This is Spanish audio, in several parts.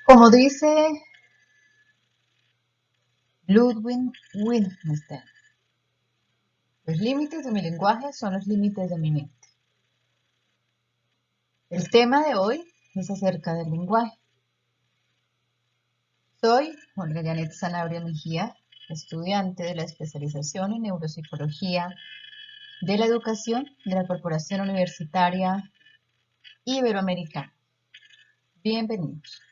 Como dice Ludwig Wittgenstein, los límites de mi lenguaje son los límites de mi mente. El tema de hoy es acerca del lenguaje. Soy Olga Janet Sanabria Mejía, estudiante de la especialización en neuropsicología de la educación de la Corporación Universitaria Iberoamericana. Bienvenidos.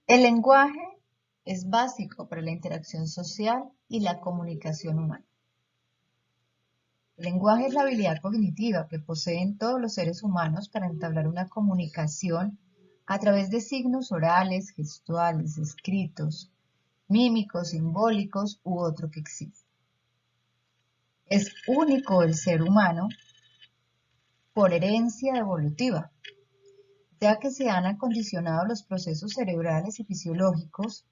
El lenguaje es básico para la interacción social y la comunicación humana. El lenguaje es la habilidad cognitiva que poseen todos los seres humanos para entablar una comunicación a través de signos orales, gestuales, escritos, mímicos, simbólicos u otro que exista. Es único el ser humano por herencia evolutiva, ya que se han acondicionado los procesos cerebrales y fisiológicos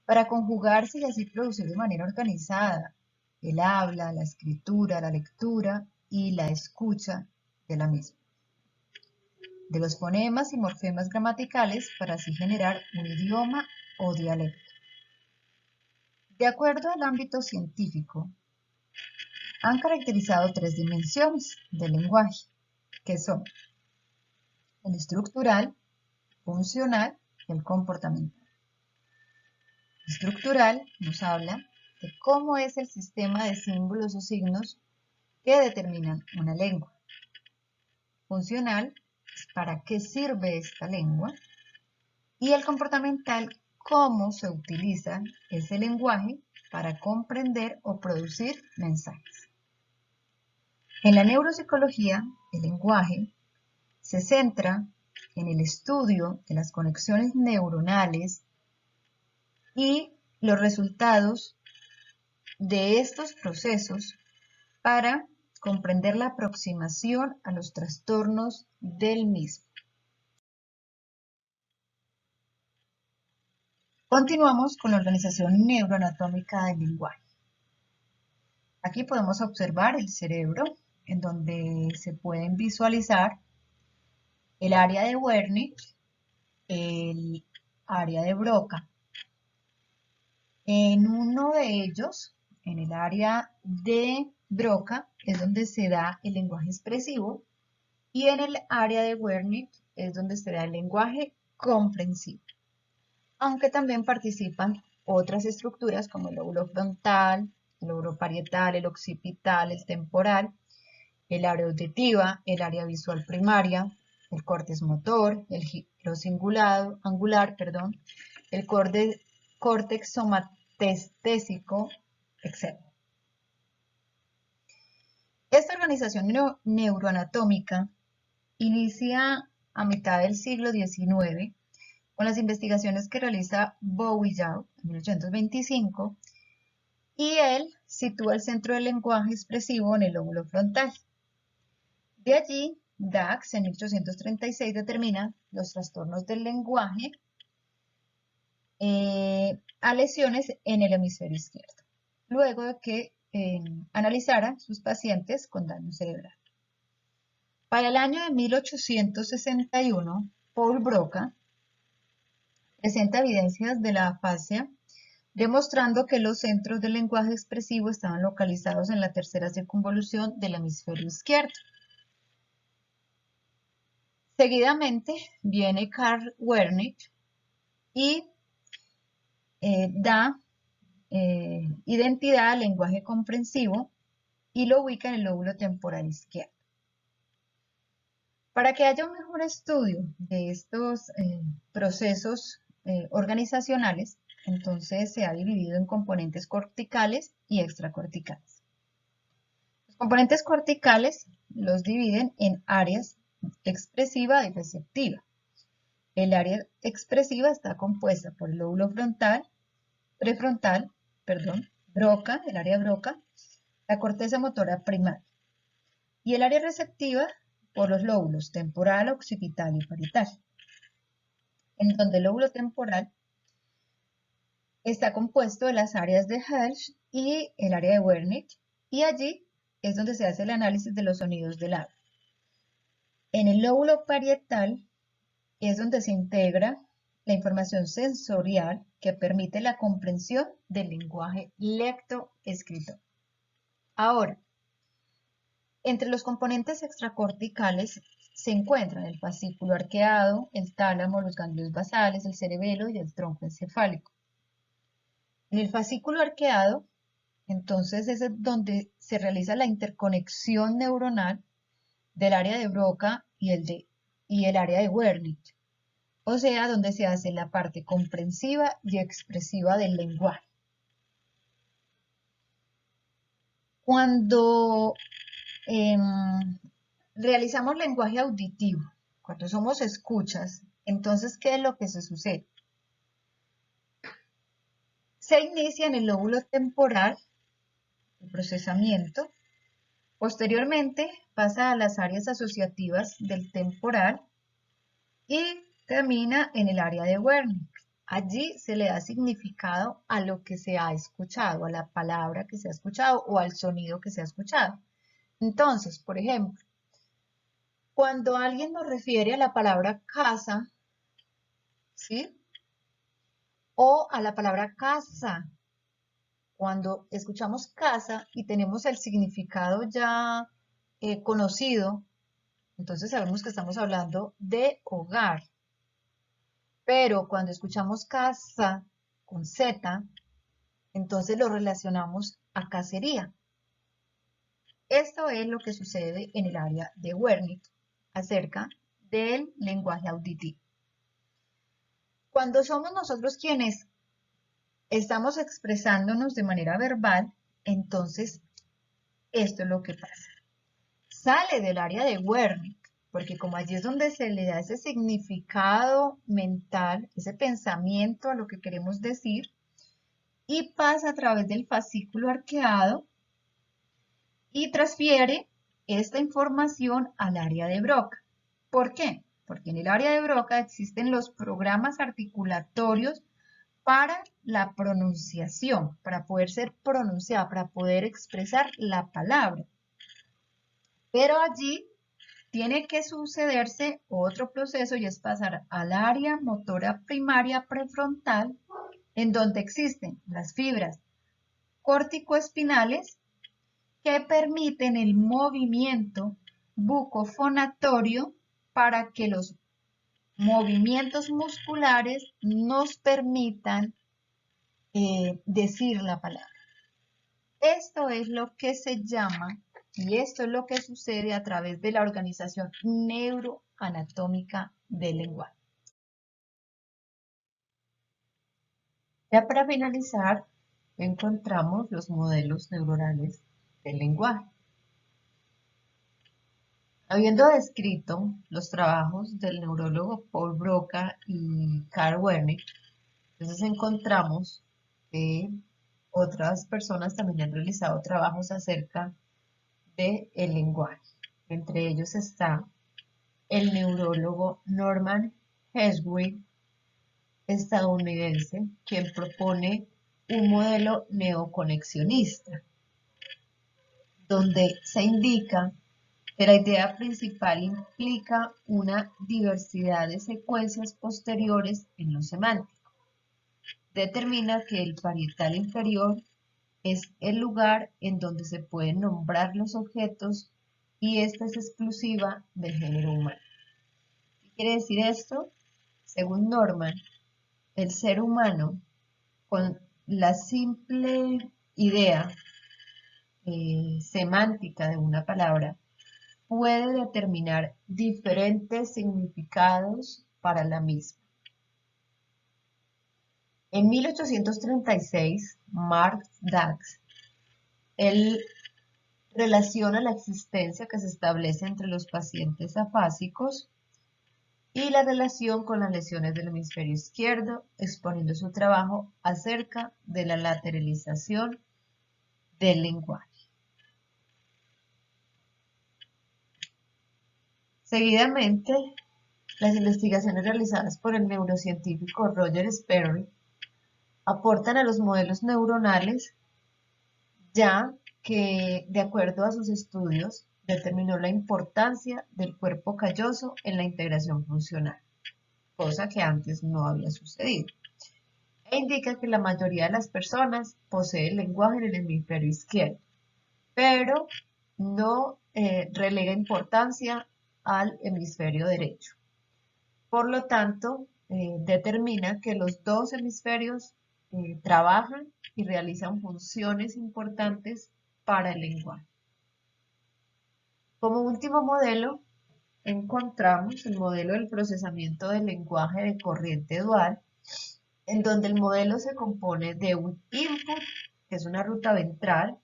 para conjugarse y así producir de manera organizada el habla, la escritura, la lectura y la escucha de la misma, de los fonemas y morfemas gramaticales para así generar un idioma o dialecto. De acuerdo al ámbito científico, han caracterizado tres dimensiones del lenguaje, que son el estructural, funcional y el comportamental. El estructural nos habla de cómo es el sistema de símbolos o signos que determinan una lengua. Funcional es para qué sirve esta lengua. Y el comportamental, cómo se utiliza ese lenguaje para comprender o producir mensajes. En la neuropsicología, el lenguaje se centra en el estudio de las conexiones neuronales y los resultados de estos procesos para comprender la aproximación a los trastornos del mismo. Continuamos con la organización neuroanatómica del lenguaje. Aquí podemos observar el cerebro, en donde se pueden visualizar el área de Wernicke, el área de Broca. En uno de ellos, en el área de Broca, es donde se da el lenguaje expresivo, y en el área de Wernicke es donde se da el lenguaje comprensivo. Aunque también participan otras estructuras como el lóbulo frontal, el lóbulo parietal, el occipital, el temporal, el área auditiva, el área visual primaria, el córtex motor, el giro angular, el córtex somatestésico, etc. Esta organización neuroanatómica inicia a mitad del siglo XIX con las investigaciones que realiza Bouygues en 1825, y él sitúa el centro del lenguaje expresivo en el lóbulo frontal. De allí, Dax en 1836 determina los trastornos del lenguaje a lesiones en el hemisferio izquierdo, luego de que analizara sus pacientes con daño cerebral. Para el año de 1861, Paul Broca presenta evidencias de la afasia, demostrando que los centros del lenguaje expresivo estaban localizados en la tercera circunvolución del hemisferio izquierdo. Seguidamente viene Carl Wernicke y da identidad al lenguaje comprensivo y lo ubica en el lóbulo temporal izquierdo. Para que haya un mejor estudio de estos procesos organizacionales, entonces se ha dividido en componentes corticales y extracorticales. Los componentes corticales los dividen en áreas expresiva y receptiva. El área expresiva está compuesta por el lóbulo frontal, Broca, el área Broca, la corteza motora primaria, y el área receptiva por los lóbulos temporal, occipital y parietal, en donde el lóbulo temporal está compuesto de las áreas de Hirsch y el área de Wernicke, y allí es donde se hace el análisis de los sonidos del habla. En el lóbulo parietal es donde se integra la información sensorial que permite la comprensión del lenguaje lectoescrito. Ahora, entre los componentes extracorticales se encuentran el fascículo arqueado, el tálamo, los ganglios basales, el cerebelo y el tronco encefálico. En el fascículo arqueado, entonces, es donde se realiza la interconexión neuronal del área de Broca y el área de Wernicke, o sea, donde se hace la parte comprensiva y expresiva del lenguaje. Cuando realizamos lenguaje auditivo, cuando somos escuchas, entonces, ¿qué es lo que se sucede? Se inicia en el lóbulo temporal el procesamiento, posteriormente pasa a las áreas asociativas del temporal y termina en el área de Wernicke. Allí se le da significado a lo que se ha escuchado, a la palabra que se ha escuchado o al sonido que se ha escuchado. Entonces, por ejemplo, cuando alguien nos refiere a la palabra casa, ¿sí? O a la palabra casa, cuando escuchamos casa y tenemos el significado ya conocido, entonces sabemos que estamos hablando de hogar. Pero cuando escuchamos casa con Z, entonces lo relacionamos a cacería. Esto es lo que sucede en el área de Wernicke acerca del lenguaje auditivo. Cuando somos nosotros quienes estamos expresándonos de manera verbal, entonces esto es lo que pasa. Sale del área de Wernicke, porque como allí es donde se le da ese significado mental, ese pensamiento a lo que queremos decir, y pasa a través del fascículo arqueado y transfiere esta información al área de Broca. ¿Por qué? Porque en el área de Broca existen los programas articulatorios para la pronunciación, para poder ser pronunciada, para poder expresar la palabra. Pero allí tiene que sucederse otro proceso y es pasar al área motora primaria prefrontal, en donde existen las fibras corticoespinales que permiten el movimiento bucofonatorio para que los movimientos musculares nos permitan decir la palabra. Esto es lo que se llama y esto es lo que sucede a través de la organización neuroanatómica del lenguaje. Ya para finalizar, encontramos los modelos neuronales del lenguaje. Habiendo descrito los trabajos del neurólogo Paul Broca y Carl Wernicke, entonces encontramos que otras personas también han realizado trabajos acerca del lenguaje. Entre ellos está el neurólogo Norman Heswig, estadounidense, quien propone un modelo neoconexionista, donde se indica que la idea principal implica una diversidad de secuencias posteriores en lo semántico. Determina que el parietal inferior es el lugar en donde se pueden nombrar los objetos y esta es exclusiva del género humano. ¿Qué quiere decir esto? Según Norman, el ser humano, con la simple idea semántica de una palabra, puede determinar diferentes significados para la misma. En 1836, Mark Dax, él relaciona la existencia que se establece entre los pacientes afásicos y la relación con las lesiones del hemisferio izquierdo, exponiendo su trabajo acerca de la lateralización del lenguaje. Seguidamente, las investigaciones realizadas por el neurocientífico Roger Sperry aportan a los modelos neuronales, ya que, de acuerdo a sus estudios, determinó la importancia del cuerpo calloso en la integración funcional. cosa que antes no había sucedido. E indica que la mayoría de las personas posee el lenguaje en el hemisferio izquierdo, pero no relega importancia al hemisferio derecho. Por lo tanto, determina que los dos hemisferios trabajan y realizan funciones importantes para el lenguaje. Como último modelo, encontramos el modelo del procesamiento del lenguaje de corriente dual, en donde el modelo se compone de un input, que es una ruta ventral,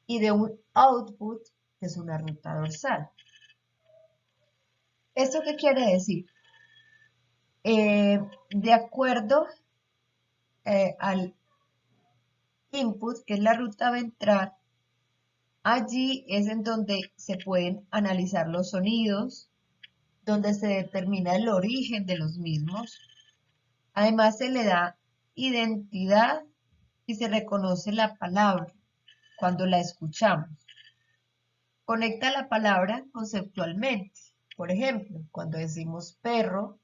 y de un output, que es una ruta dorsal. ¿Esto qué quiere decir? De acuerdo al input, que es la ruta ventral, allí es en donde se pueden analizar los sonidos, donde se determina el origen de los mismos. Además se le da identidad y se reconoce la palabra cuando la escuchamos. Conecta la palabra conceptualmente. Por ejemplo, cuando decimos perro,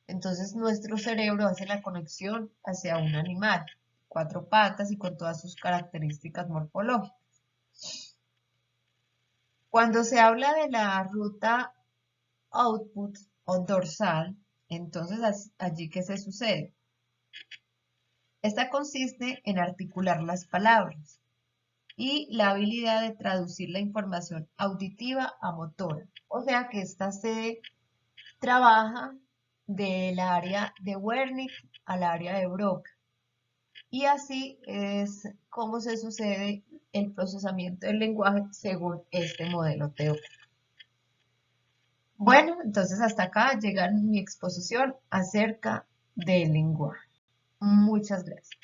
entonces nuestro cerebro hace la conexión hacia un animal, 4 patas y con todas sus características morfológicas. Cuando se habla de la ruta output o dorsal, entonces allí ¿qué se sucede? Esta consiste en articular las palabras y la habilidad de traducir la información auditiva a motora. O sea que esta se trabaja del área de Wernicke al área de Broca. Y así es como se sucede el procesamiento del lenguaje según este modelo teórico. Bueno, entonces hasta acá llega mi exposición acerca del lenguaje. Muchas gracias.